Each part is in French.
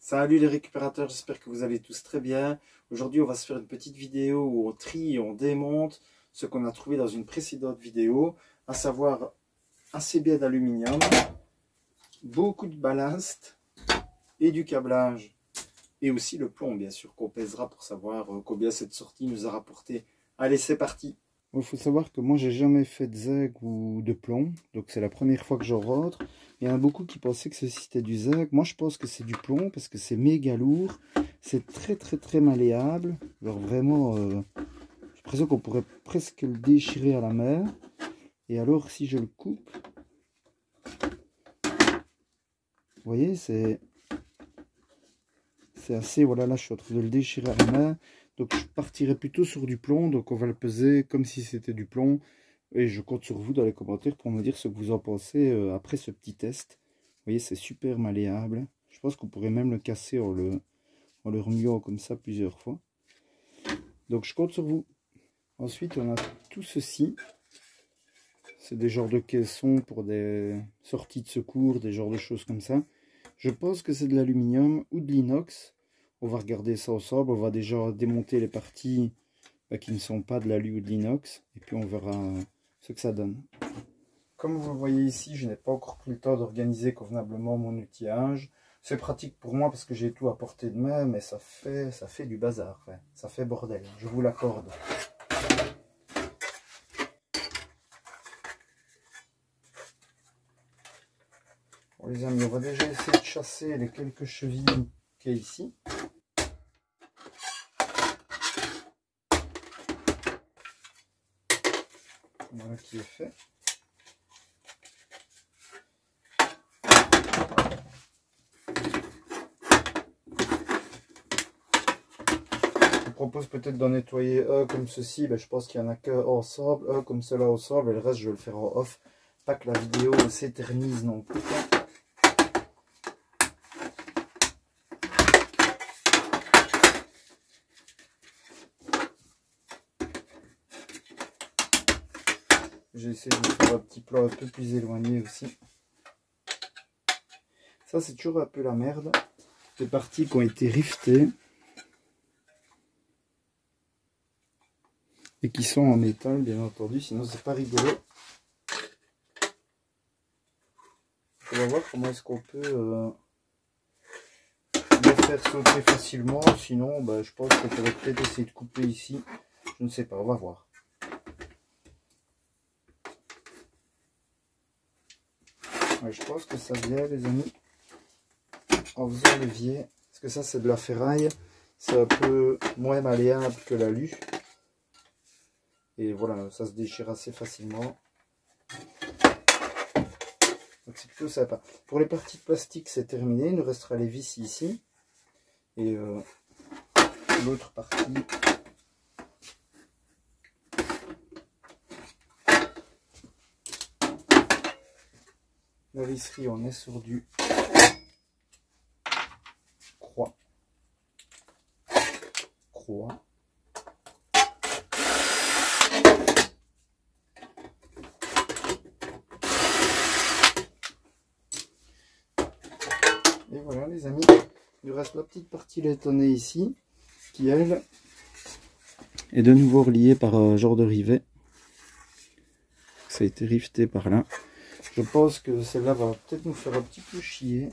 Salut les récupérateurs, j'espère que vous allez tous très bien. Aujourd'hui, on va se faire une petite vidéo où on trie et on démonte ce qu'on a trouvé dans une précédente vidéo, à savoir assez bien d'aluminium, beaucoup de ballast et du câblage. Et aussi le plomb, bien sûr, qu'on pèsera pour savoir combien cette sortie nous a rapporté. Allez, c'est parti! Il faut savoir que moi, j'ai jamais fait de zeg ou de plomb, donc c'est la première fois que je rentre. Il y en a beaucoup qui pensaient que ceci c'était du zeg. Moi, je pense que c'est du plomb parce que c'est méga lourd. C'est très malléable. Alors vraiment, j'ai l'impression qu'on pourrait presque le déchirer à la main. Et alors, si je le coupe, vous voyez, c'est assez... Voilà, là, je suis en train de le déchirer à la main. Donc, je partirai plutôt sur du plomb. Donc, on va le peser comme si c'était du plomb. Et je compte sur vous dans les commentaires pour me dire ce que vous en pensez après ce petit test. Vous voyez, c'est super malléable. Je pense qu'on pourrait même le casser en le remuant comme ça plusieurs fois. Donc je compte sur vous. Ensuite, on a tout ceci. C'est des genres de caissons pour des sorties de secours, des genres de choses comme ça. Je pense que c'est de l'aluminium ou de l'inox. On va regarder ça ensemble. On va déjà démonter les parties qui ne sont pas de l'alu ou de l'inox. Et puis on verra ce que ça donne. Comme vous le voyez ici, je n'ai pas encore pris le temps d'organiser convenablement mon outillage. C'est pratique pour moi parce que j'ai tout à portée de main, mais ça fait du bazar, ouais. Ça fait bordel, je vous l'accorde. Bon les amis, on va déjà essayer de chasser les quelques chevilles qu'il y a ici. Voilà qui est fait. Je propose peut-être d'en nettoyer un comme ceci. Ben, je pense qu'il n'y en a qu'un ensemble, un comme cela ensemble, et le reste je vais le faire en off. Pas que la vidéo s'éternise non plus. J'ai essayé de faire un petit plan un peu plus éloigné aussi. Ça c'est toujours un peu la merde. Des parties qui ont été riftées. Et qui sont en métal bien entendu, sinon c'est pas rigolo. On va voir comment est-ce qu'on peut le faire sauter facilement. Sinon bah, je pense qu'on pourrait peut-être essayer de couper ici. Je ne sais pas, on va voir. Ouais, je pense que ça vient les amis en faisant levier. Parce que ça c'est de la ferraille. C'est un peu moins malléable que l'alu. Et voilà, ça se déchire assez facilement. Donc c'est plutôt sympa. Pour les parties de plastique, c'est terminé. Il nous restera les vis ici. Et l'autre partie. La visserie, on est sur du croix. Et voilà les amis, il reste la petite partie laitonée ici, qui elle est de nouveau reliée par un genre de rivet. Ça a été rifté par là. Je pense que celle-là va peut-être nous faire un petit peu chier.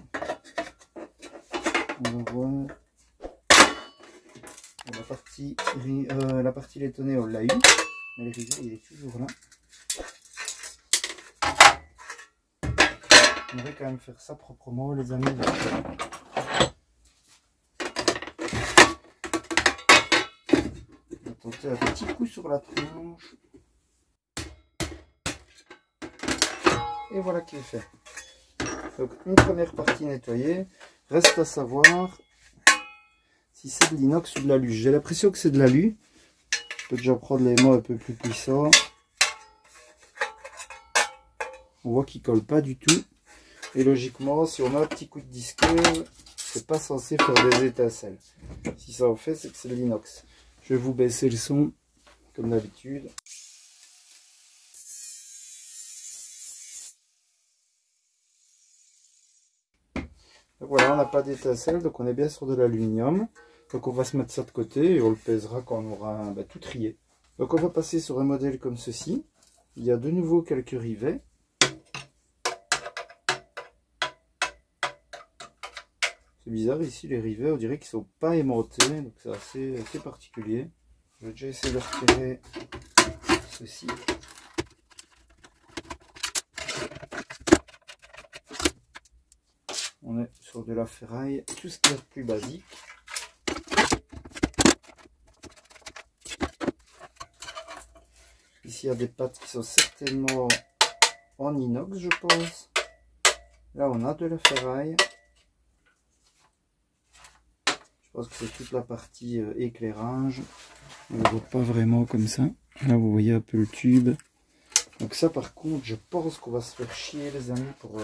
On va voir. La partie laitonnée on l'a eu, mais le rivet il est toujours là. On devrait quand même faire ça proprement les amis. On va tenter un petit coup sur la tronche. Et voilà qui est fait. Donc une première partie nettoyée. Reste à savoir si c'est de l'inox ou de l'alu. J'ai l'impression que c'est de l'alu. Je peux déjà prendre les mains un peu plus puissants. On voit qu'il colle pas du tout. Et logiquement, si on a un petit coup de disqueuse, c'est pas censé faire des étincelles. Si ça en fait, c'est que c'est de l'inox. Je vais vous baisser le son, comme d'habitude. Donc voilà, on n'a pas d'étincelle, donc on est bien sur de l'aluminium. Donc on va se mettre ça de côté et on le pèsera quand on aura tout trié. Donc on va passer sur un modèle comme ceci. Il y a de nouveau quelques rivets. C'est bizarre ici, les rivets, on dirait qu'ils ne sont pas aimantés, donc c'est assez particulier. Je vais déjà essayer de retirer ceci. On est sur de la ferraille, tout ce qui est plus basique. Ici, il y a des pattes qui sont certainement en inox, je pense. Là, on a de la ferraille. Je pense que c'est toute la partie éclairage. On ne le voit pas vraiment comme ça. Là, vous voyez un peu le tube. Donc ça, par contre, je pense qu'on va se faire chier, les amis, pour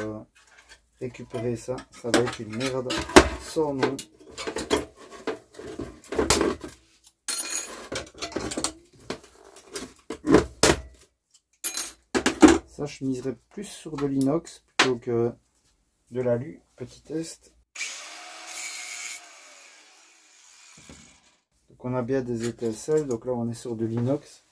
récupérer ça. Ça va être une merde sans nom. Ça, je miserais plus sur de l'inox plutôt que de l'alu. Petit test. Donc on a bien des étincelles. Donc là, on est sur de l'inox.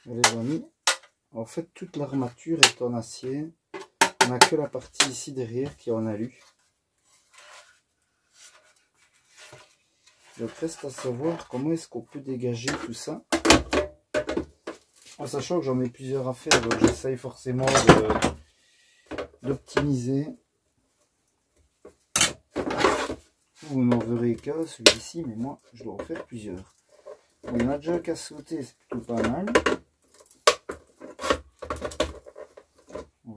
Les amis, en fait toute l'armature est en acier, on n'a que la partie ici derrière qui est en alu. Donc reste à savoir comment est-ce qu'on peut dégager tout ça, en sachant que j'en ai plusieurs à faire, donc j'essaye forcément d'optimiser. Vous n'en verrez qu'un, celui-ci, mais moi je dois en faire plusieurs. On en a déjà qu'à sauter, c'est plutôt pas mal.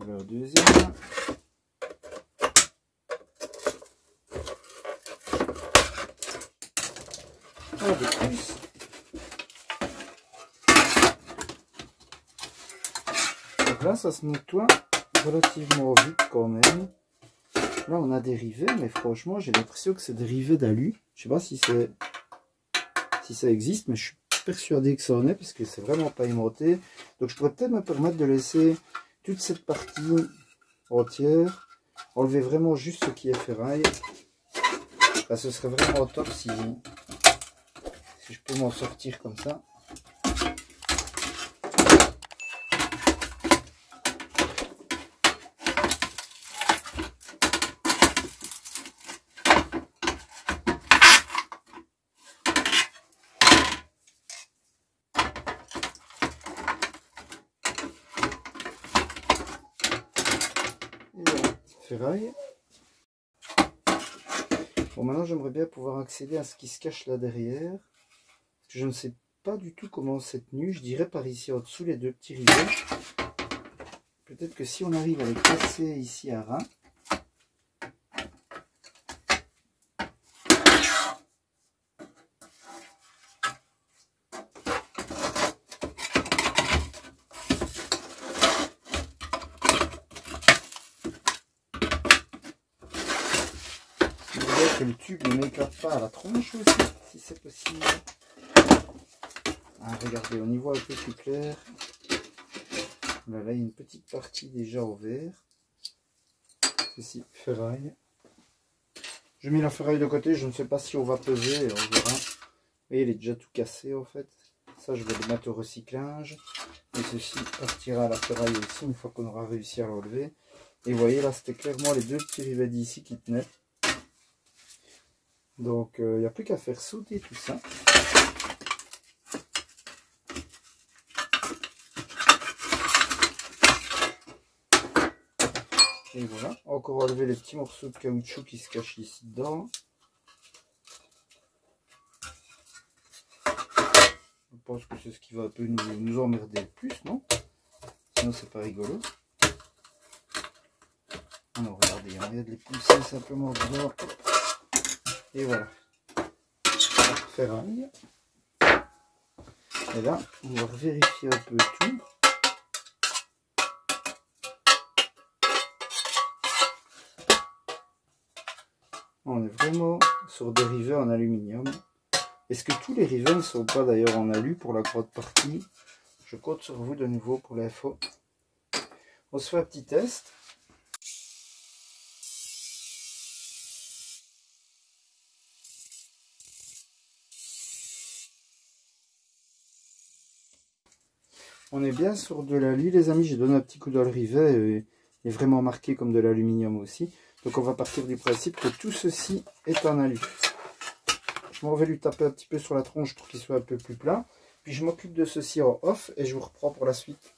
Le deuxième. Ah, de plus. Donc là, ça se nettoie relativement vite quand même. Là, on a des rivets, mais franchement, j'ai l'impression que c'est des rivets d'alu. Je sais pas si ça existe, mais je suis persuadé que ça en est, parce que c'est vraiment pas aimanté. Donc je pourrais peut-être me permettre de laisser toute cette partie entière, enlever vraiment juste ce qui est ferraille. Là, ce serait vraiment top si je peux m'en sortir comme ça. Ferraille. Bon, maintenant j'aimerais bien pouvoir accéder à ce qui se cache là derrière. Parce que je ne sais pas du tout comment c'est tenu. Je dirais par ici en dessous les deux petits rivets. Peut-être que si on arrive à les casser ici à ras. Que le tube ne m'éclate pas à la tronche aussi, si c'est possible. Ah, regardez, on y voit un peu plus clair. Là, il y a une petite partie déjà au vert. Ceci, ferraille. Je mets la ferraille de côté, je ne sais pas si on va peser, on verra. Vous voyez, il est déjà tout cassé en fait. Ça, je vais le mettre au recyclage. Et ceci partira à la ferraille aussi, une fois qu'on aura réussi à l'enlever. Et vous voyez, là, c'était clairement les deux petits rivets d'ici qui tenaient. Donc, il n'y a plus qu'à faire sauter tout ça. Et voilà, encore enlever les petits morceaux de caoutchouc qui se cachent ici dedans. Je pense que c'est ce qui va un peu nous emmerder le plus, non? Sinon, c'est pas rigolo. Alors, regardez, on vient de les pousser simplement dedans. Et voilà. Ferraille. Et là, on va vérifier un peu tout. On est vraiment sur des rivets en aluminium. Est-ce que tous les rivets ne sont pas d'ailleurs en alu pour la grosse partie? Je compte sur vous de nouveau pour l'info. On se fait un petit test. On est bien sur de l'alu les amis, j'ai donné un petit coup dans le rivet et il est vraiment marqué comme de l'aluminium aussi. Donc on va partir du principe que tout ceci est en alu. Je m'en vais lui taper un petit peu sur la tronche pour qu'il soit un peu plus plat. Puis je m'occupe de ceci en off et je vous reprends pour la suite.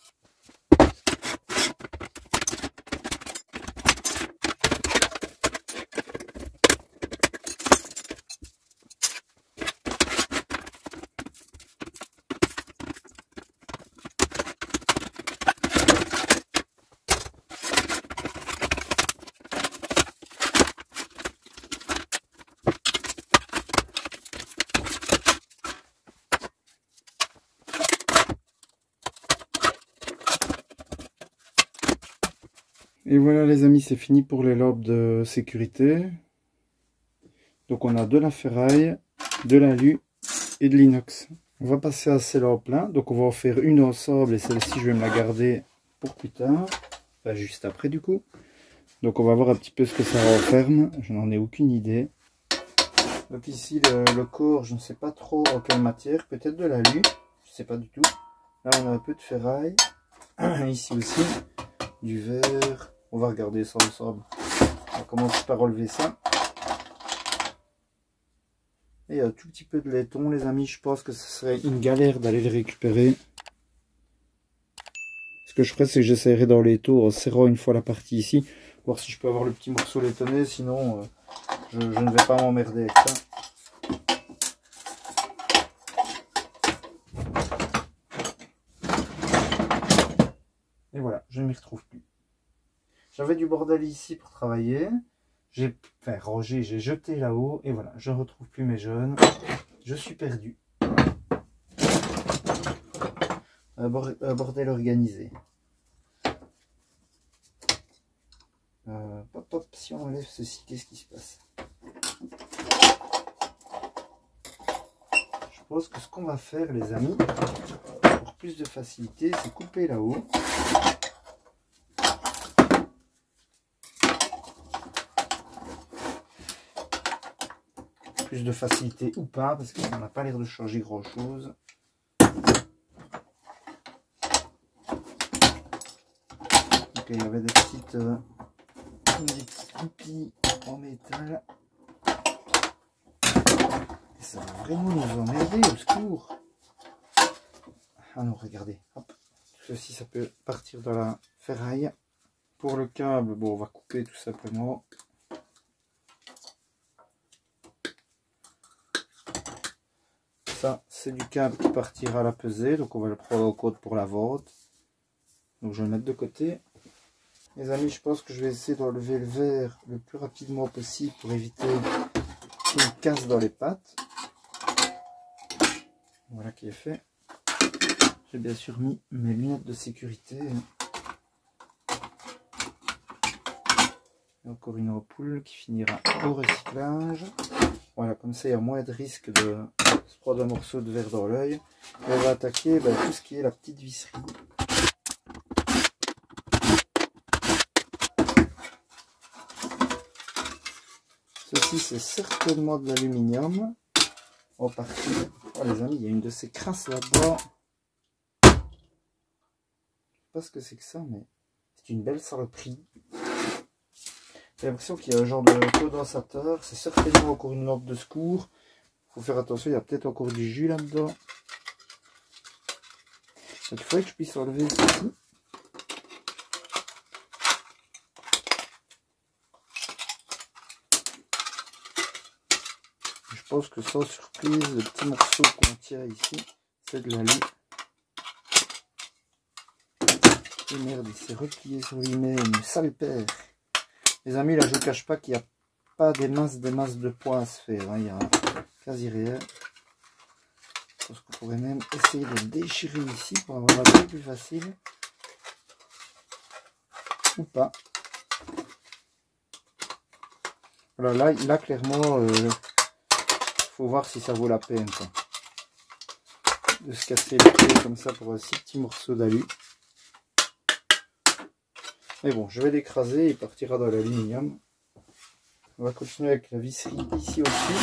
Et voilà les amis, c'est fini pour les lobes de sécurité. Donc on a de la ferraille, de l'alu et de l'inox. On va passer à celle en plein. Donc on va en faire une ensemble et celle-ci je vais me la garder pour plus tard. Enfin juste après du coup. Donc on va voir un petit peu ce que ça renferme. Je n'en ai aucune idée. Donc ici le corps, je ne sais pas trop en quelle matière. Peut-être de l'alu, je ne sais pas du tout. Là on a un peu de ferraille. Ici aussi du verre. On va regarder ça ensemble. On va commencer par relever ça. Et un tout petit peu de laiton, les amis. Je pense que ce serait une galère d'aller les récupérer. Ce que je ferai, c'est que j'essaierai dans les taux en serrant une fois la partie ici. Voir si je peux avoir le petit morceau laitonné. Sinon, je ne vais pas m'emmerder avec ça. Et voilà, je ne m'y retrouve plus. J'avais du bordel ici pour travailler. J'ai rangé, j'ai jeté là-haut. Et voilà, je ne retrouve plus mes jaunes. Je suis perdu. Un bordel organisé. Si on enlève ceci, qu'est-ce qui se passe? Je pense que ce qu'on va faire, les amis, pour plus de facilité, c'est couper là-haut. Plus de facilité ou pas, parce qu'on n'a pas l'air de changer grand chose. Donc il y avait des petites coupilles en métal. Et ça va vraiment nous emmerder, au secours. Ah non, regardez, hop. Ceci, ça peut partir dans la ferraille. Pour le câble, bon, on va couper tout simplement. Ça, c'est du câble qui partira à la pesée, donc on va le prendre en compte pour la vente. Donc je vais le mettre de côté. Les amis, je pense que je vais essayer d'enlever le verre le plus rapidement possible pour éviter qu'il casse dans les pattes. Voilà qui est fait. J'ai bien sûr mis mes lunettes de sécurité. Et encore une ampoule qui finira au recyclage. Voilà, comme ça il y a moins de risque de se prendre un morceau de verre dans l'œil. On va attaquer tout ce qui est la petite visserie. Ceci c'est certainement de l'aluminium. En partie. Oh les amis, il y a une de ces crasses là-bas. Je sais pas ce que c'est que ça, mais c'est une belle saloperie. J'ai l'impression qu'il y a un genre de condensateur. C'est certainement encore une lampe de secours. Il faut faire attention, il y a peut-être encore du jus là-dedans. Donc il faudrait que je puisse enlever ceci. Je pense que sans surprise, le petit morceau qu'on tient ici, c'est de l'alu. Et merde, il s'est replié sur lui-même, sale père. Les amis, là je ne vous cache pas qu'il n'y a pas des masses de poids à se faire, hein. Il y a quasi rien. Je pense qu'on pourrait même essayer de le déchirer ici pour avoir un peu plus facile. Ou pas. Voilà, là clairement, faut voir si ça vaut la peine, quoi, de se casser les pieds comme ça pour un si petit morceau d'alu. Mais bon, je vais l'écraser et il partira dans l'aluminium. On va continuer avec la visserie ici au-dessus.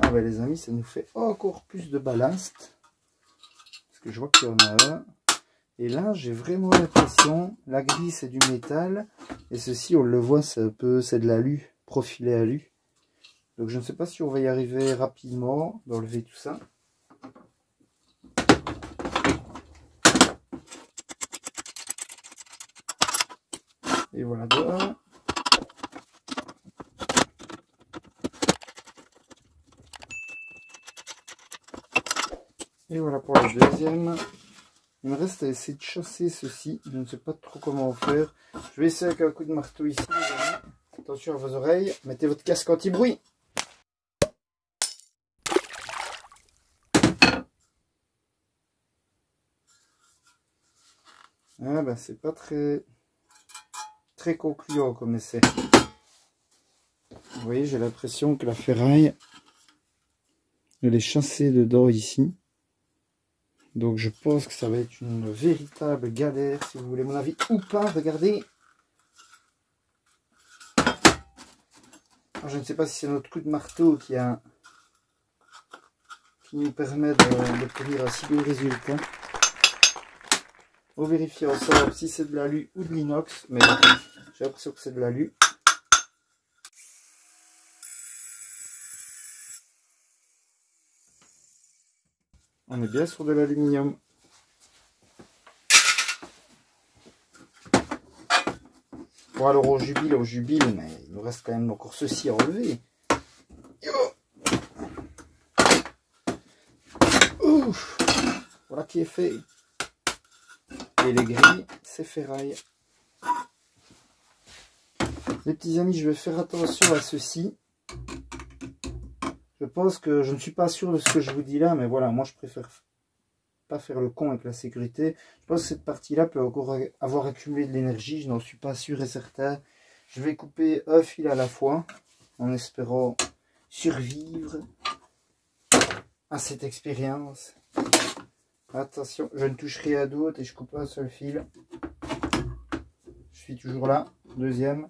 Ah ben les amis, ça nous fait encore plus de ballast. Parce que je vois qu'il y en a un. Et là, j'ai vraiment l'impression, la grille c'est du métal. Et ceci, on le voit, c'est de l'alu, profilé alu. Donc je ne sais pas si on va y arriver rapidement d'enlever tout ça. Et voilà, dehors. Et voilà pour la deuxième. Il me reste à essayer de chasser ceci. Je ne sais pas trop comment faire. Je vais essayer avec un coup de marteau ici, les amis. Attention à vos oreilles. Mettez votre casque anti-bruit. Ah ben c'est pas très concluant comme essai. Vous voyez, j'ai l'impression que la ferraille, elle est chassée dedans ici. Donc je pense que ça va être une véritable galère, si vous voulez mon avis, ou pas. Regardez. Alors, je ne sais pas si c'est notre coup de marteau qui nous permet d'obtenir un si beau résultat. On vérifie ensemble si c'est de l'alu ou de l'inox, mais j'ai l'impression que c'est de l'alu. On est bien sur de l'aluminium. Bon alors on jubile, mais il nous reste quand même encore ceci à enlever. Ouf, voilà qui est fait. Et les grilles, c'est ferraille. Les petits amis, je vais faire attention à ceci. Je pense que je ne suis pas sûr de ce que je vous dis là, mais voilà, moi je préfère pas faire le con avec la sécurité. Je pense que cette partie-là peut encore avoir accumulé de l'énergie, je n'en suis pas sûr et certain. Je vais couper un fil à la fois, en espérant survivre à cette expérience. Attention, je ne touche rien d'autre et je coupe un seul fil. Je suis toujours là, deuxième.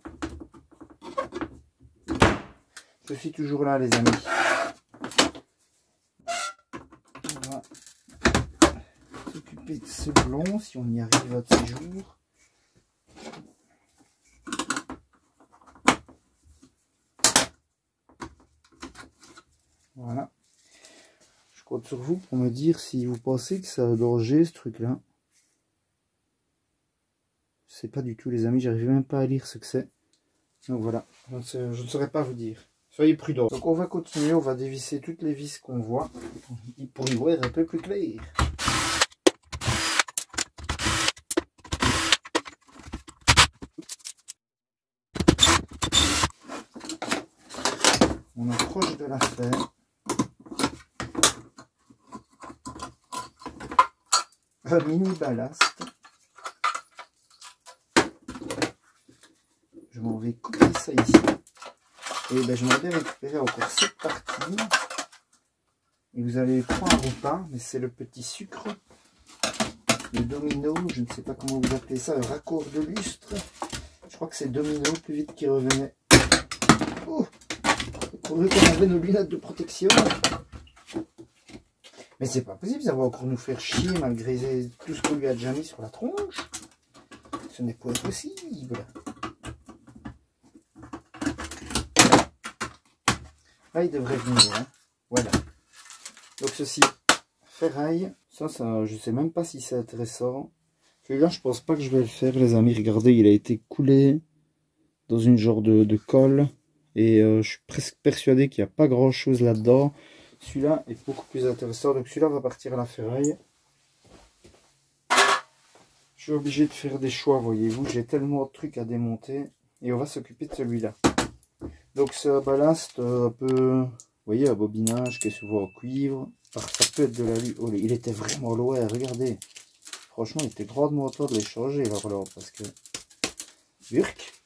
Je suis toujours là, les amis. On va s'occuper de ce blond, si on y arrive à ce jour. Voilà. Je compte sur vous pour me dire si vous pensez que ça a danger, ce truc-là. Je sais pas du tout, les amis, j'arrive même pas à lire ce que c'est. Donc voilà, je ne saurais pas vous dire. Soyez prudents. Donc on va continuer, on va dévisser toutes les vis qu'on voit pour y voir un peu plus clair. On approche de la fin. Un mini ballast. Je m'en vais couper ça ici. Et ben, je m'en vais récupérer encore cette partie. Et vous allez croire ou pas, mais c'est le petit sucre. Le domino, je ne sais pas comment vous appelez ça, le raccord de lustre. Je crois que c'est domino, plus vite qu'il revenait. Oh, pourvu qu'on avait nos lunettes de protection. Mais c'est pas possible, ça va encore nous faire chier malgré tout ce qu'on lui a déjà mis sur la tronche. Ce n'est pas possible. Là, il devrait venir. Hein. Voilà. Donc ceci, ferraille. Ça, je sais même pas si c'est intéressant. Celui-là, je pense pas que je vais le faire, les amis. Regardez, il a été coulé dans une genre de colle. Et je suis presque persuadé qu'il n'y a pas grand-chose là-dedans. Celui-là est beaucoup plus intéressant. Donc celui-là va partir à la ferraille. Je suis obligé de faire des choix, voyez-vous. J'ai tellement de trucs à démonter. Et on va s'occuper de celui-là. Donc c'est un ballast un peu, vous voyez, un bobinage qui est souvent en cuivre. Alors, ça peut être de l'alu. Oh, il était vraiment loin, regardez. Franchement, il était grandement temps de les changer alors parce que... Burk.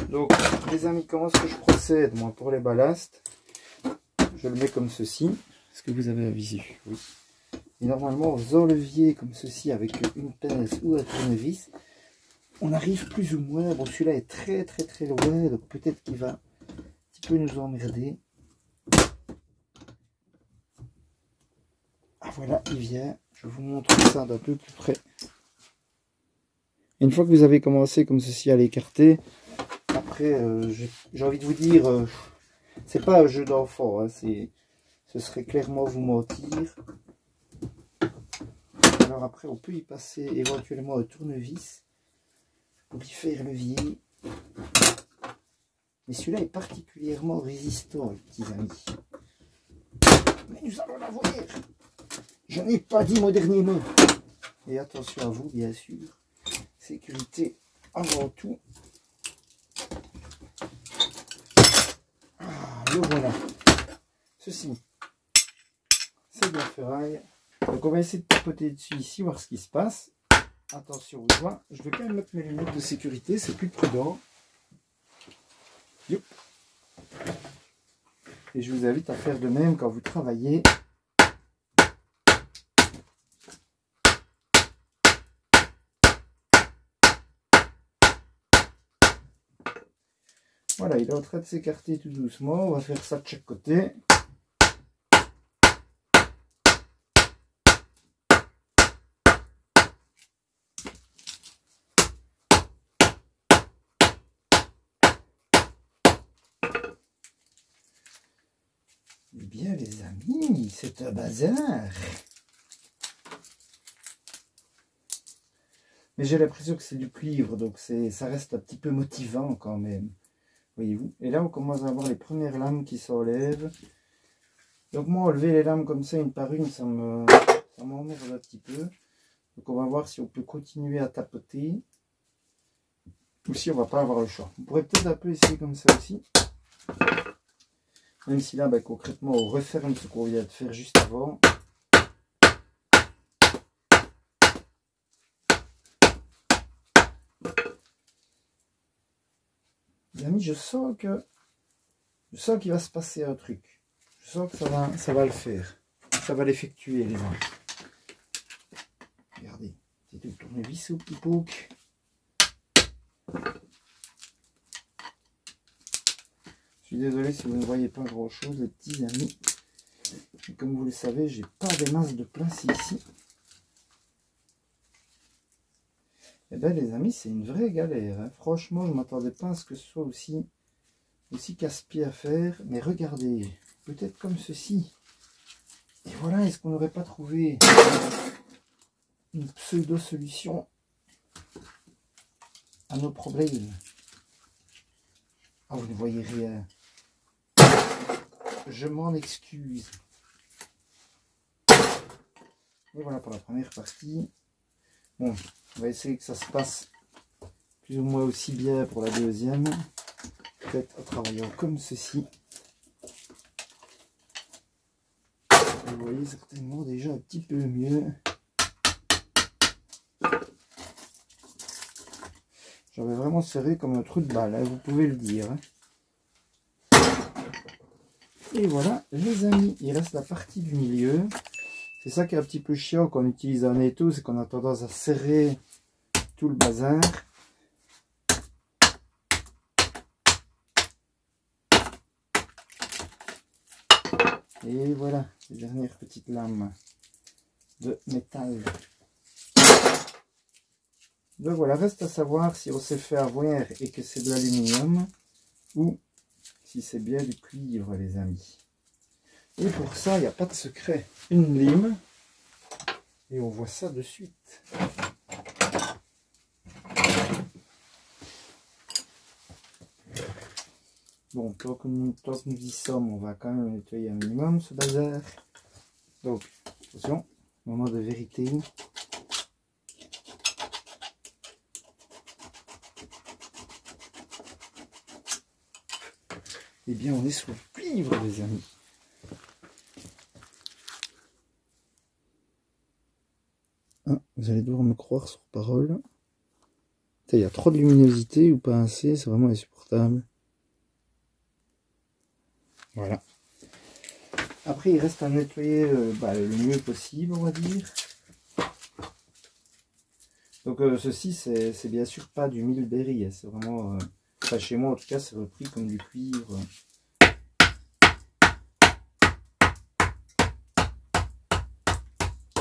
Donc, les amis, comment est-ce que je procède, moi, pour les ballasts? Je le mets comme ceci. Est-ce que vous avez la visu? Oui. Et normalement, vous enleviez comme ceci avec une pince ou un tournevis. On arrive plus ou moins. Bon, celui-là est très loin, donc peut-être qu'il va un petit peu nous emmerder. Ah voilà, il vient. Je vous montre ça d'un peu plus près. Une fois que vous avez commencé comme ceci à l'écarter, après, j'ai envie de vous dire, c'est pas un jeu d'enfant, hein, ce serait clairement vous mentir. Alors après, on peut y passer éventuellement un tournevis pour y faire levier. Mais celui-là est particulièrement résistant, les petits amis. Mais nous allons la voir. Je n'ai pas dit mon dernier mot. Et attention à vous, bien sûr. Sécurité avant tout. Ah, le voilà. Ceci, c'est de la ferraille. Donc on va essayer de tapoter dessus ici, voir ce qui se passe. Attention aux doigts. Je vais quand même mettre mes lunettes de sécurité, c'est plus prudent. Yop. Et je vous invite à faire de même quand vous travaillez. Voilà, il est en train de s'écarter tout doucement. On va faire ça de chaque côté. Eh bien les amis, c'est un bazar. Mais j'ai l'impression que c'est du cuivre, donc ça reste un petit peu motivant quand même. Voyez-vous. Et là, on commence à avoir les premières lames qui s'enlèvent. Donc moi, enlever les lames comme ça, une par une, ça m'emmerde un petit peu. Donc on va voir si on peut continuer à tapoter. Ou si on va pas avoir le choix. On pourrait peut-être un peu essayer comme ça aussi. Même si là, concrètement, on referme ce qu'on vient de faire juste avant. Les amis, je sens qu'il va se passer un truc. Je sens que ça va le faire. Ça va l'effectuer, les amis. Regardez, c'est tout le tournevis au petit poke. Je suis désolé si vous ne voyez pas grand chose, les petits amis. Et comme vous le savez, j'ai pas des masses de place ici. Et bien les amis, c'est une vraie galère. Hein. Franchement, je ne m'attendais pas à ce que ce soit aussi casse-pied à faire. Mais regardez, peut-être comme ceci. Et voilà, est-ce qu'on n'aurait pas trouvé une pseudo-solution à nos problèmes? Ah, vous ne voyez rien. Je m'en excuse. Et voilà pour la première partie. Bon, on va essayer que ça se passe plus ou moins aussi bien pour la deuxième. Peut-être en travaillant comme ceci. Vous voyez certainement déjà un petit peu mieux. J'avais vraiment serré comme un trou de balle, hein, vous pouvez le dire. Hein. Et voilà, les amis, il reste la partie du milieu. C'est ça qui est un petit peu chiant quand on utilise un étau, c'est qu'on a tendance à serrer tout le bazar. Et voilà, les dernières petites lames de métal. Donc voilà, reste à savoir si on s'est fait avoir et que c'est de l'aluminium ou si c'est bien du cuivre, les amis. Et pour ça, il n'y a pas de secret. Une lime et on voit ça de suite. Bon, tant que nous y sommes, on va quand même nettoyer un minimum ce bazar. Donc, attention, Moment de vérité. Eh bien, on est sur le cuivre, les amis. Ah, vous allez devoir me croire sur parole. Il y a trop de luminosité ou pas assez, c'est vraiment insupportable. Voilà. Après, il reste à nettoyer le mieux possible, on va dire. Donc ceci, c'est bien sûr pas du Milberry, hein, c'est vraiment... enfin, chez moi, en tout cas, c'est repris comme du cuivre.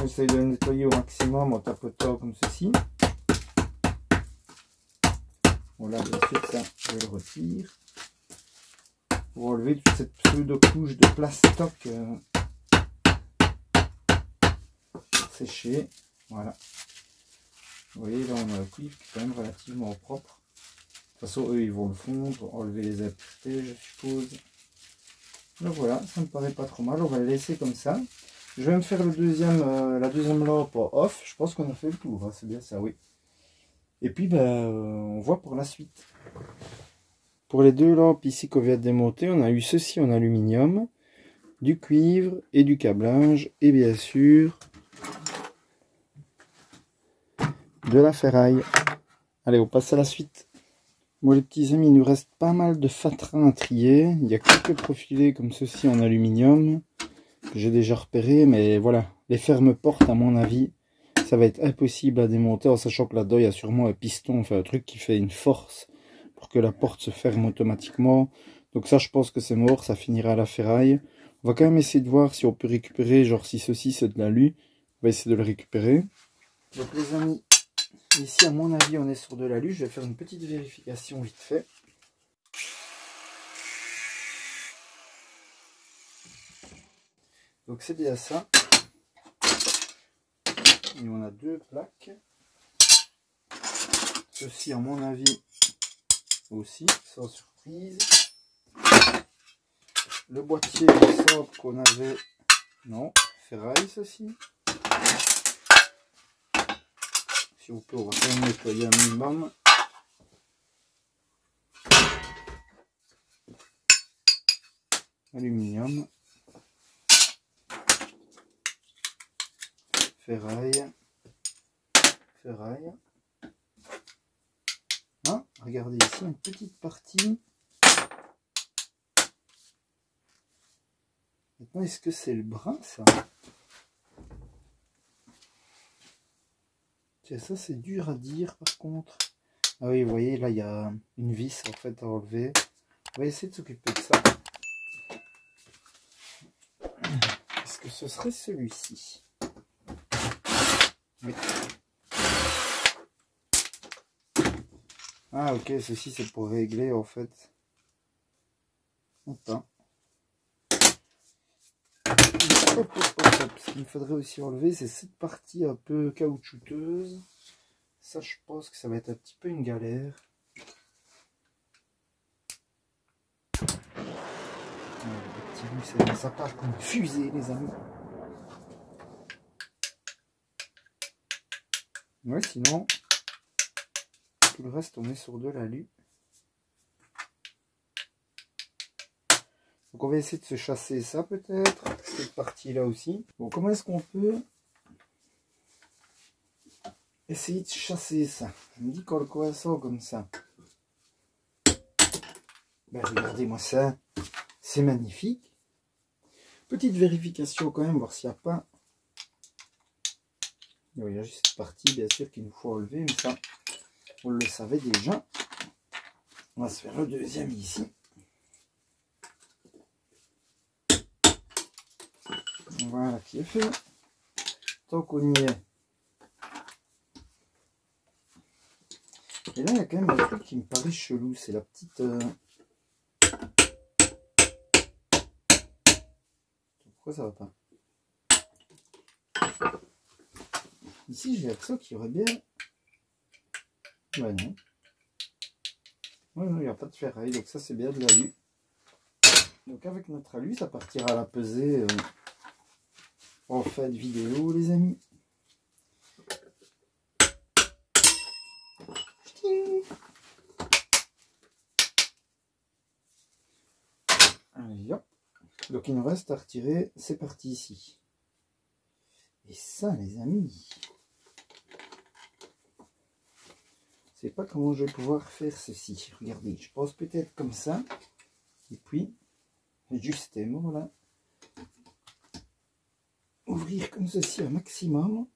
J'essaie de le nettoyer au maximum en tapotant comme ceci. Bon là, bien sûr, ça, je le retire. Pour enlever toute cette pseudo-couche de plastoc séché. Voilà. Vous voyez, là, on a le cuivre qui est quand même relativement propre. De toute façon, eux, ils vont le fondre, enlever les impuretés, je suppose. Donc voilà, ça me paraît pas trop mal. On va le laisser comme ça. Je vais me faire la deuxième lampe off. Je pense qu'on a fait le tour, hein. C'est bien ça, oui. Et puis, on voit pour la suite. Pour les deux lampes ici qu'on vient de démonter, on a eu ceci en aluminium, du cuivre et du câblage, et bien sûr, de la ferraille. Allez, on passe à la suite. Bon, les petits amis, il nous reste pas mal de fatras à trier. Il y a quelques profilés comme ceci en aluminium, que j'ai déjà repéré, mais voilà, les fermes portes, à mon avis, ça va être impossible à démonter, en sachant que là-dedans, il y a sûrement un piston, enfin un truc qui fait une force pour que la porte se ferme automatiquement. Donc ça, je pense que c'est mort, ça finira à la ferraille. On va quand même essayer de voir si on peut récupérer, genre si ceci c'est de l'alu, on va essayer de le récupérer. Donc les amis, ici à mon avis on est sur de l'alu, je vais faire une petite vérification vite fait. Donc c'est bien ça. Et on a deux plaques. Ceci à mon avis aussi, sans surprise. Le boîtier de sobre qu'on avait, non, ferraille ceci. Si vous plaît, on va quand même nettoyer un minimum. Aluminium. Ferraille. Ferraille. Ah, regardez ici une petite partie. Maintenant, est-ce que c'est le brun, ça? Tiens, ça c'est dur à dire par contre. Ah oui, vous voyez, là il y a une vis en fait à enlever. On va essayer de s'occuper de ça. Est-ce que ce serait celui-ci? Oui. Ah ok, ceci c'est pour régler en fait. Attends. Ce qu'il faudrait aussi enlever, c'est cette partie un peu caoutchouteuse. Ça, je pense que ça va être un petit peu une galère. Ça part comme une fusée, les amis. Ouais, sinon, tout le reste, on est sur de l'alu. Donc, on va essayer de se chasser ça, peut-être. Cette partie-là aussi. Bon, comment est-ce qu'on peut essayer de chasser ça? Je me dis qu'en le coinçant comme ça. Ben, regardez-moi ça. C'est magnifique. Petite vérification quand même, voir s'il n'y a pas... Il y a juste cette partie, bien sûr, qu'il nous faut enlever, mais ça, on le savait déjà. On va se faire le deuxième ici. Voilà, qui est fait. Tant qu'on y est. Et là, il y a quand même un truc qui me paraît chelou, c'est la petite... Pourquoi ça va pas? Ici, j'ai l'impression qu'il y aurait bien... Ouais, non. Ouais, non, il n'y a pas de ferraille, donc ça, c'est bien de l'alu. Donc avec notre alu, ça partira à la pesée en fin de vidéo, les amis. Allez, hop. Donc il nous reste à retirer ces parties ici. Et ça, les amis, je sais pas comment je vais pouvoir faire ceci. Regardez, je pense peut-être comme ça. Et puis, justement, là, ouvrir comme ceci un maximum.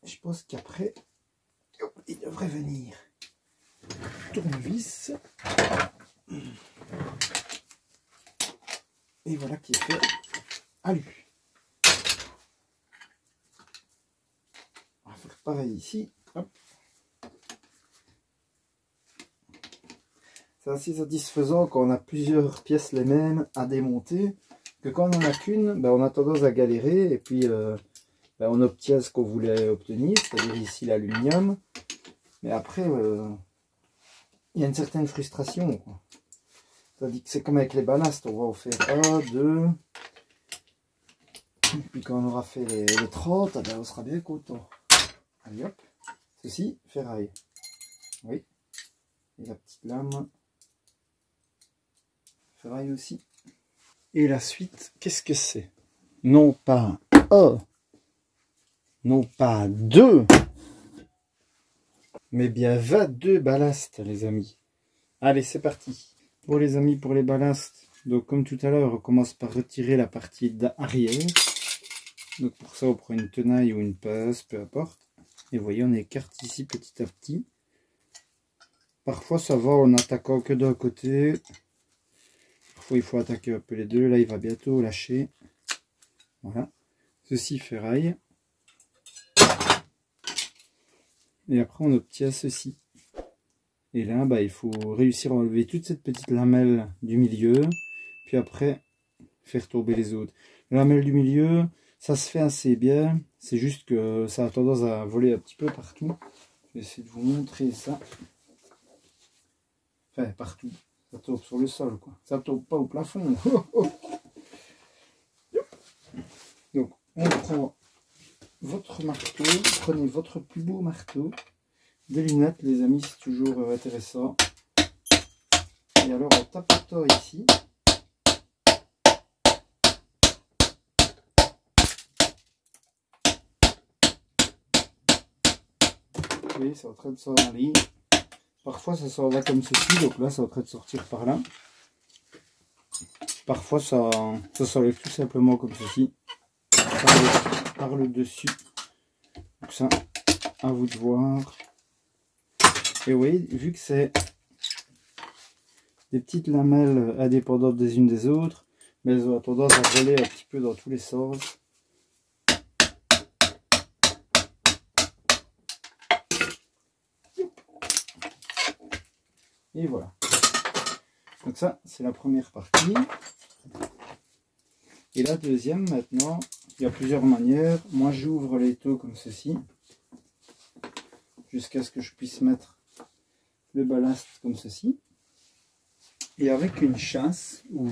Je pense qu'après, il devrait venir. Tournevis. Et voilà qui est fait à lui. On va faire pareil ici. Hop. C'est assez satisfaisant quand on a plusieurs pièces les mêmes à démonter, que quand on n'en a qu'une, ben on a tendance à galérer et puis ben on obtient ce qu'on voulait obtenir, c'est-à-dire ici l'aluminium. Mais après, il y a une certaine frustration, quoi. C'est-à-dire que c'est comme avec les ballasts, on va en faire 1, 2. Et puis quand on aura fait les 30, ben on sera bien content. Allez hop, ceci, ferraille. Oui. Et la petite lame. Ferraille aussi. Et la suite, qu'est-ce que c'est? Non pas 1, non pas 2, mais bien 22 ballasts, les amis. Allez, c'est parti. Bon les amis, pour les ballasts, donc comme tout à l'heure, on commence par retirer la partie arrière. Donc pour ça, on prend une tenaille ou une pince, peu importe. Et vous voyez, on écarte ici petit à petit. Parfois ça va en attaquant que d'un côté. Parfois il faut attaquer un peu les deux. Là il va bientôt lâcher. Voilà. Ceci ferraille. Et après on obtient ceci. Et là bah, il faut réussir à enlever toute cette petite lamelle du milieu. Puis après faire tomber les autres. La lamelle du milieu, ça se fait assez bien. C'est juste que ça a tendance à voler un petit peu partout. Je vais essayer de vous montrer ça. Enfin, partout. Ça tombe sur le sol, quoi. Ça tombe pas au plafond. Donc, on prend votre marteau. Prenez votre plus beau marteau. Des lunettes, les amis, c'est toujours intéressant. Et alors, en tapotant ici. Vous voyez, c'est en train de s'en aller. Parfois ça s'en va comme ceci, donc là c'est en train de sortir par là. Parfois ça s'enlève tout simplement comme ceci, par le dessus. Donc ça, à vous de voir. Et vous voyez, vu que c'est des petites lamelles indépendantes des unes des autres, mais elles ont tendance à voler un petit peu dans tous les sens. Et voilà. Donc ça, c'est la première partie. Et la deuxième, maintenant, il y a plusieurs manières. Moi, j'ouvre l'étau comme ceci, jusqu'à ce que je puisse mettre le ballast comme ceci. Et avec une chasse, ou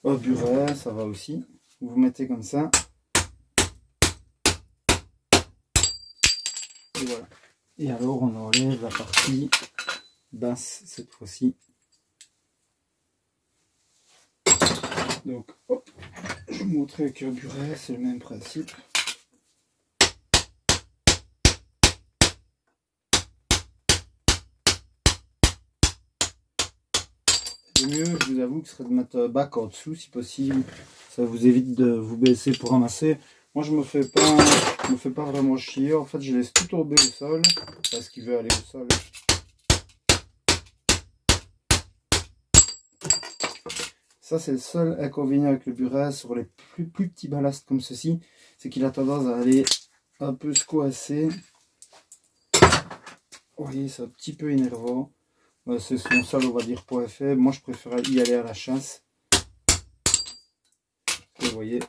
un burin, ça va aussi. Vous mettez comme ça. Et voilà. Et alors, on enlève la partie basse cette fois-ci. Donc hop, je vais vous montrer avec le buret, c'est le même principe. Le mieux, je vous avoue, que ce serait de mettre un bac en dessous si possible. Ça vous évite de vous baisser pour ramasser. Moi je me fais pas vraiment chier. En fait je laisse tout tomber au sol parce qu'il veut aller au sol. Ça, c'est le seul inconvénient avec le burin sur les plus petits ballasts comme ceci, c'est qu'il a tendance à aller un peu se coincer. Vous voyez, c'est un petit peu énervant. C'est son seul, on va dire, point faible. Moi, je préfère y aller à la chasse. Et vous voyez,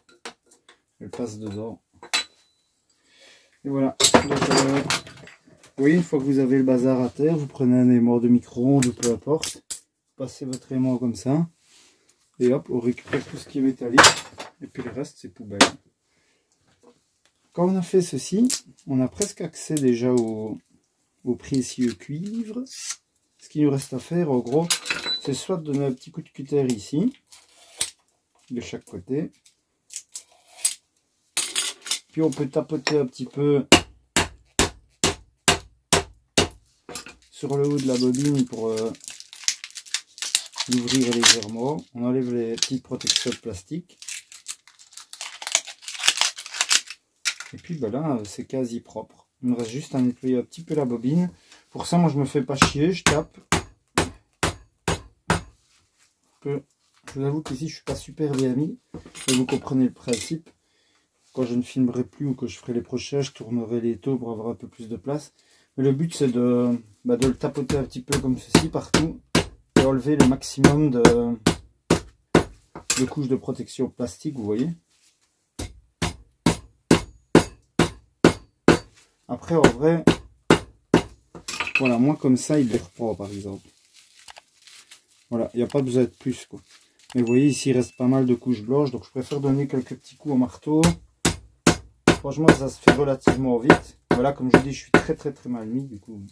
elle passe dedans. Et voilà. Donc, oui, une fois que vous avez le bazar à terre, vous prenez un aimant de micro-ondes ou peu importe. Vous passez votre aimant comme ça. Et hop, on récupère tout ce qui est métallique. Et puis le reste, c'est poubelle. Quand on a fait ceci, on a presque accès déjà au précieux cuivre. Ce qu'il nous reste à faire, en gros, c'est soit de donner un petit coup de cutter ici, de chaque côté. Puis on peut tapoter un petit peu sur le haut de la bobine pour l'ouvrir légèrement. On enlève les petites protections de plastique. Et puis ben là, c'est quasi propre. Il me reste juste à nettoyer un petit peu la bobine. Pour ça, moi, je me fais pas chier, je tape. Je vous avoue qu'ici, je suis pas super bien mis. Mais vous comprenez le principe. Quand je ne filmerai plus ou que je ferai les prochains, je tournerai les taux pour avoir un peu plus de place. Mais le but, c'est de le tapoter un petit peu comme ceci partout. Et enlever le maximum de couches de protection plastique, vous voyez. Après, en vrai, voilà, moi comme ça, il les reprend par exemple. Voilà, il n'y a pas besoin de plus, quoi. Mais vous voyez, ici, il reste pas mal de couches blanches, donc je préfère donner quelques petits coups au marteau. Franchement, ça se fait relativement vite. Voilà, comme je dis, je suis très mal mis, du coup,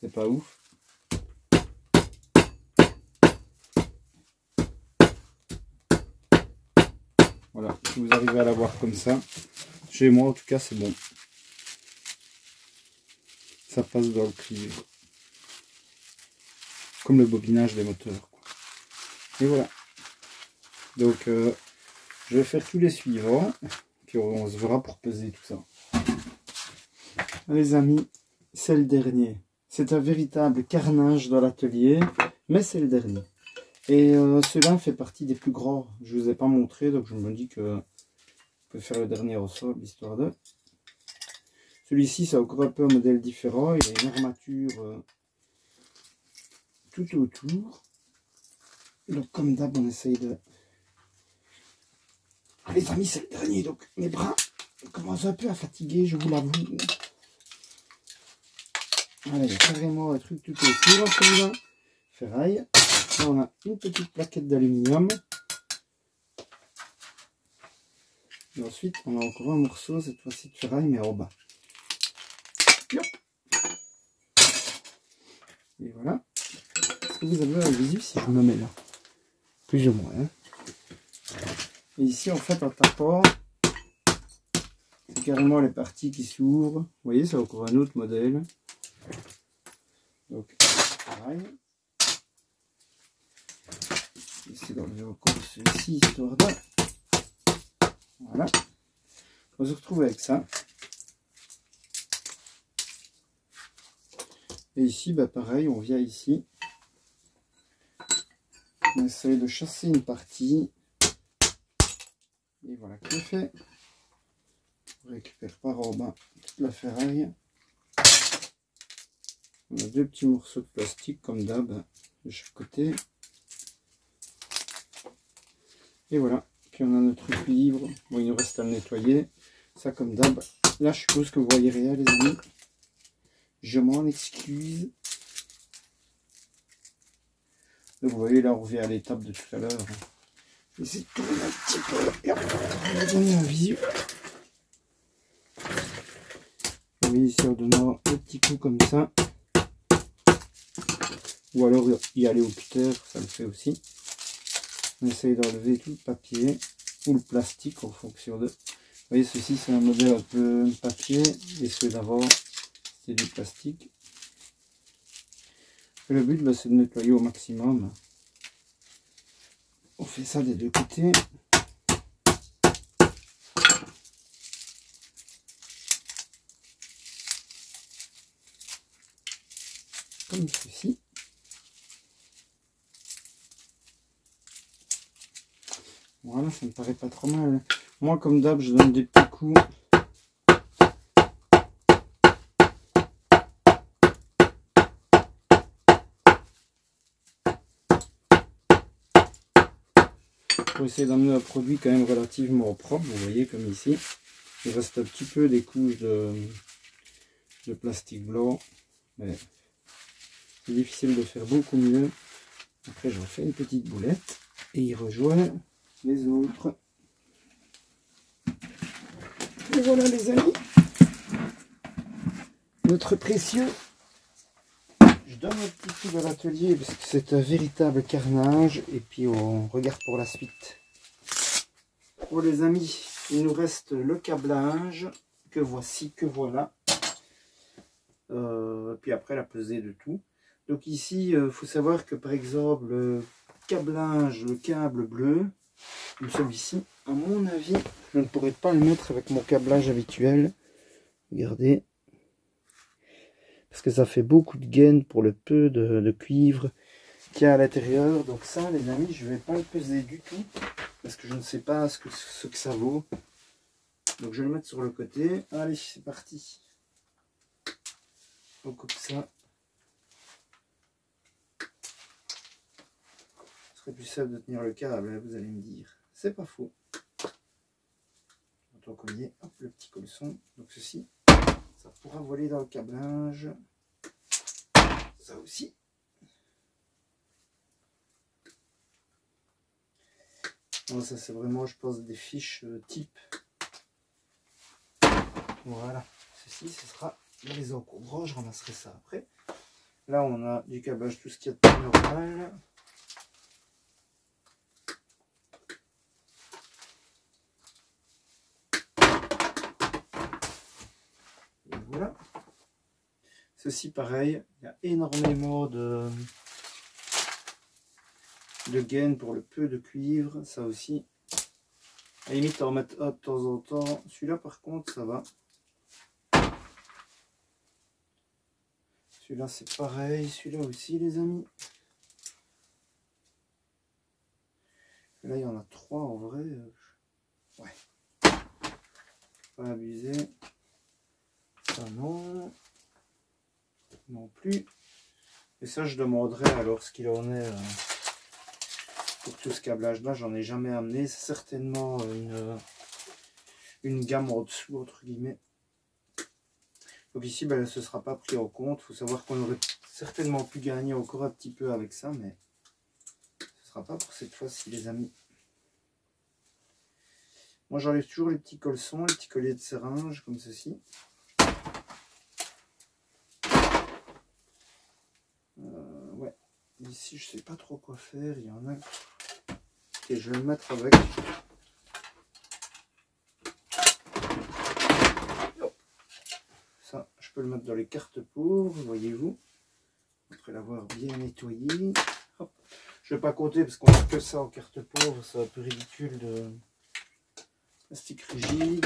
c'est pas ouf. Voilà, si vous arrivez à l'avoir comme ça, chez moi en tout cas, c'est bon. Ça passe dans le cuivre. Comme le bobinage des moteurs, quoi. Et voilà. Donc, je vais faire tous les suivants. Puis on se verra pour peser tout ça. Les amis, c'est le dernier. C'est un véritable carnage dans l'atelier. Mais c'est le dernier. Et celui-là fait partie des plus grands. Je ne vous ai pas montré. Donc je me dis que je peux faire le dernier au sol, histoire de... Celui-ci, c'est encore un peu un modèle différent. Il a une armature tout autour. Donc, comme d'hab, on essaye de... Ah, les amis, c'est le dernier. Donc, mes bras commencent un peu à fatiguer, je vous l'avoue. Voilà, il y a carrément un truc tout autour, celui-là. Ferraille. Là, on a une petite plaquette d'aluminium. Et ensuite, on a encore un morceau, cette fois-ci de ferraille, mais en bas. Et voilà. Est-ce que vous avez un visu si je me mets là? Plus ou moins. Hein. Et ici, en fait, en tapant, c'est carrément les parties qui s'ouvrent. Vous voyez, c'est encore un autre modèle. Donc, pareil. J'essaie d'enlever encore celui-ci, histoire de... Voilà. On se retrouve avec ça. Et ici, bah pareil, on vient ici. On essaie de chasser une partie. Et voilà qui est fait. On récupère par en bas toute la ferraille. On a deux petits morceaux de plastique comme d'hab de chaque côté. Et voilà. Puis on a notre cuivre. Bon, il nous reste à le nettoyer. Ça comme d'hab. Là, je suppose que vous voyez rien, les amis. Je m'en excuse. Donc vous voyez, là, on revient à l'étape de tout à l'heure. Je vais essayer de tourner un petit peu. Et on va donner un visu. Vous voyez ici, en donnant un petit coup comme ça. Ou alors y aller au cutter, ça le fait aussi. On essaye d'enlever tout le papier ou le plastique en fonction de... Vous voyez, ceci c'est un modèle un peu papier et ceux d'avant c'est du plastique. Et le but c'est de nettoyer au maximum. On fait ça des deux côtés. Comme ceci. Voilà, ça me paraît pas trop mal. Moi, comme d'hab, je donne des petits coups. Pour essayer d'amener un produit quand même relativement propre. Vous voyez, comme ici. Il reste un petit peu des couches de plastique blanc. Mais c'est difficile de faire beaucoup mieux. Après, j'en fais une petite boulette. Et il rejoint les autres. Et voilà les amis, notre précieux. Je donne un petit coup à l'atelier parce que c'est un véritable carnage et puis on regarde pour la suite. Bon les amis, il nous reste le câblage que voici, que voilà. Puis après la pesée de tout. Donc ici, il faut savoir que par exemple, le câblage, le câble bleu, comme celui-ci, à mon avis, je ne pourrais pas le mettre avec mon câblage habituel. Regardez. Parce que ça fait beaucoup de gaines pour le peu de cuivre qu'il y a à l'intérieur. Donc ça, les amis, je ne vais pas le peser du tout. Parce que je ne sais pas ce que ça vaut. Donc je vais le mettre sur le côté. Allez, c'est parti. Donc comme ça. Ce serait plus simple de tenir le câble, vous allez me dire. C'est pas faux. Ton collier, hop, le petit colson. Donc ceci, ça pourra voler dans le câblage. Ça aussi. Bon, ça c'est vraiment, je pense, des fiches type. Voilà. Ceci, ce sera les encombrants. Je ramasserai ça après. Là, on a du câblage, tout ce qu'il y a de plus normal. Et voilà. Ceci, pareil, il y a énormément de gaines pour le peu de cuivre. Ça aussi. À la limite, en remettre un de temps en temps. Celui-là, par contre, ça va. Celui-là, c'est pareil. Celui-là aussi, les amis. Là, il y en a 3 en vrai. Ouais. Pas abuser. Ça, non. Non plus. Et ça, je demanderai alors ce qu'il en est pour tout ce câblage-là. J'en ai jamais amené. C'est certainement une gamme en dessous, entre guillemets. Donc ici, ben, ce ne sera pas pris en compte. Il faut savoir qu'on aurait certainement pu gagner encore un petit peu avec ça, mais ce ne sera pas pour cette fois-ci, les amis. Moi, j'enlève toujours les petits colsons, les petits colliers de seringe, comme ceci. Ouais. Ici, je ne sais pas trop quoi faire. Il y en a. Et je vais le mettre avec. Ça, je peux le mettre dans les cartes pauvres, voyez-vous. Après l'avoir bien nettoyé. Hop. Je ne vais pas compter parce qu'on n'a que ça en carte pauvre. C'est un peu ridicule de plastique rigide.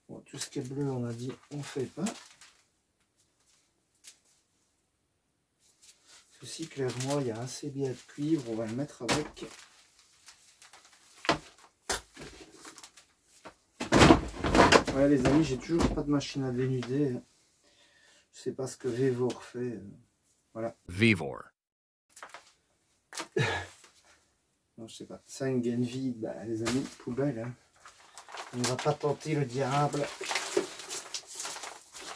Bon, tout ce qui est bleu, on a dit, on ne fait pas. Ceci, clairement, il y a assez bien de cuivre. On va le mettre avec. Ouais, les amis, j'ai toujours pas de machine à dénuder. Je sais pas ce que Vevor fait. Voilà. Vevor. Non, je sais pas. Ça, une gaine vide, bah, les amis, poubelle. Hein. On ne va pas tenter le diable.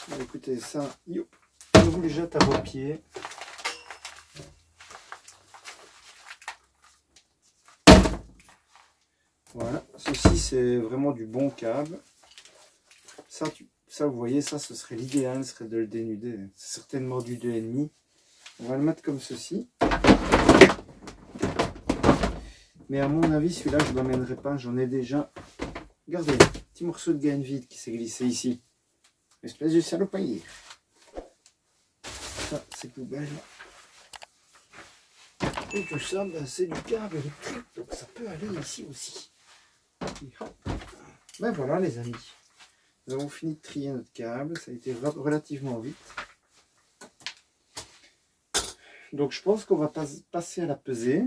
Bah, écoutez, ça, yo, on vous le jette à vos pieds. Voilà. Ceci, c'est vraiment du bon câble. Ça, vous voyez, ça, ce serait l'idéal, ce serait de le dénuder. C'est certainement du 2,5. On va le mettre comme ceci. Mais à mon avis, celui-là, je ne l'emmènerai pas. J'en ai déjà. Regardez, un petit morceau de gaine vide qui s'est glissé ici. Espèce de salopaille. Ça, c'est poubelle. Et tout ça, ben, c'est du câble électrique. Donc ça peut aller ici aussi. Ben voilà, les amis. Nous avons fini de trier notre câble. Ça a été relativement vite. Donc je pense qu'on va passer à la pesée.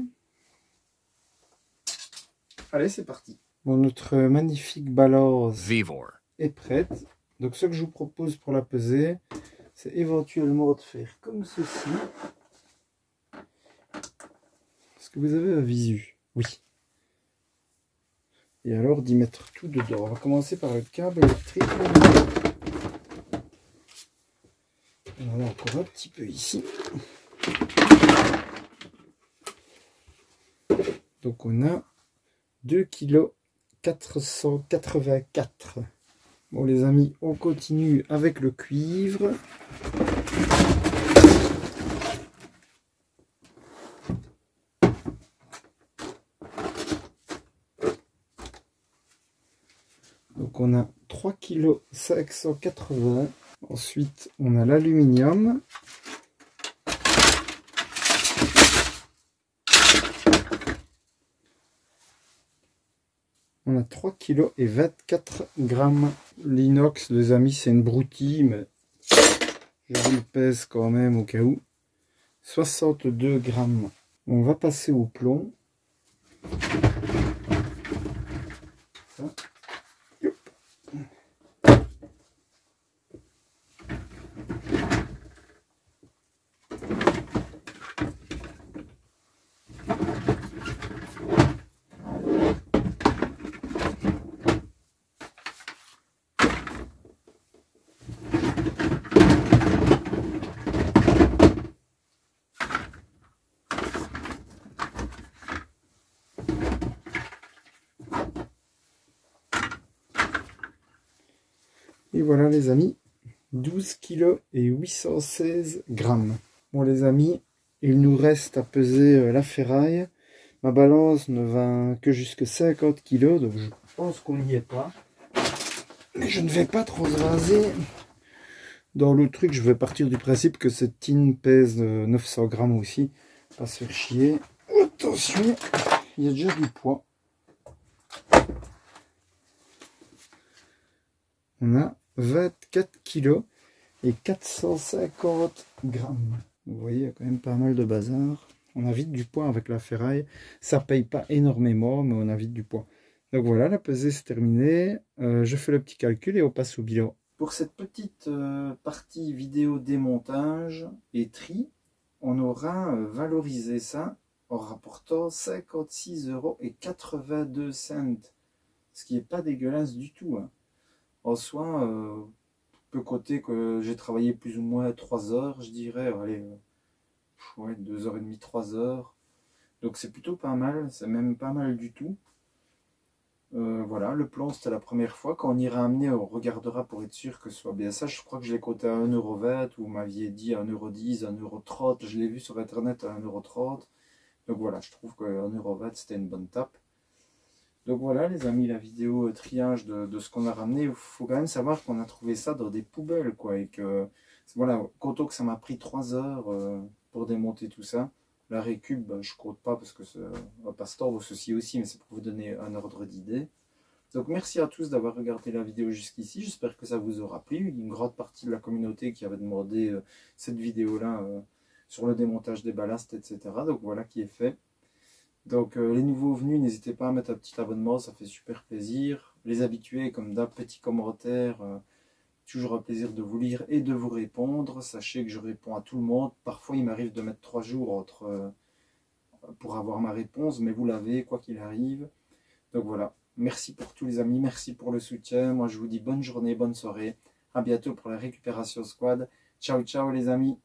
Allez, c'est parti. Bon, notre magnifique balance Vevor est prête. Donc ce que je vous propose pour la pesée, c'est éventuellement de faire comme ceci. Est-ce que vous avez un visu? Oui. Et alors d'y mettre tout dedans. On va commencer par le câble électrique. On en a encore un petit peu ici. Donc on a 2,4 kg 484. Bon les amis, on continue avec le cuivre. Donc on a 3,580 kg. Ensuite on a l'aluminium. On a 3,24 kg. L'inox, les amis, c'est une broutille, mais je vous le pèse quand même au cas où. 62 grammes. On va passer au plomb. Ça. Et voilà les amis, 12 kg et 816 grammes. Bon les amis, il nous reste à peser la ferraille. Ma balance ne va que jusqu'à 50 kg, donc je pense qu'on n'y est pas. Mais je ne vais pas transvaser. Dans le truc, je vais partir du principe que cette tine pèse 900 grammes aussi. Pas se faire chier. Attention, il y a déjà du poids. On a 24 kg et 450 grammes. Vous voyez, il y a quand même pas mal de bazar. On a vite du poids avec la ferraille. Ça paye pas énormément, mais on a vite du poids. Donc voilà, la pesée c'est terminé. Je fais le petit calcul et on passe au bilan. Pour cette petite partie vidéo démontage et tri, on aura valorisé ça en rapportant 56,82 €. Ce qui n'est pas dégueulasse du tout, hein. En soi, peut côté que j'ai travaillé plus ou moins 3 heures, je dirais, allez, ouais, 2h30, 3 heures. Donc c'est plutôt pas mal, c'est même pas mal du tout. Voilà, le plan c'était la première fois. Quand on ira amener, on regardera pour être sûr que ce soit bien ça. Je crois que je l'ai coté à 1,20 €, ou vous m'aviez dit 1,10 €, 1,30 €. Je l'ai vu sur internet à 1,30 €. Donc voilà, je trouve que 1,20 € c'était une bonne tape. Donc voilà les amis, la vidéo triage de ce qu'on a ramené. Il faut quand même savoir qu'on a trouvé ça dans des poubelles, quoi. Et que, voilà, compte que ça m'a pris 3 heures pour démonter tout ça. La récup, ben, je compte pas parce que on va pas se tordre ceci aussi, mais c'est pour vous donner un ordre d'idée. Donc merci à tous d'avoir regardé la vidéo jusqu'ici. J'espère que ça vous aura plu. Une grande partie de la communauté qui avait demandé cette vidéo-là sur le démontage des ballasts, etc. Donc voilà qui est fait. Donc les nouveaux venus, n'hésitez pas à mettre un petit abonnement, ça fait super plaisir. Les habitués, comme d'hab, petits commentaires, toujours un plaisir de vous lire et de vous répondre. Sachez que je réponds à tout le monde. Parfois il m'arrive de mettre 3 jours pour avoir ma réponse, mais vous l'avez, quoi qu'il arrive. Donc voilà, merci pour tous les amis, merci pour le soutien. Moi je vous dis bonne journée, bonne soirée. À bientôt pour la récupération squad. Ciao ciao les amis.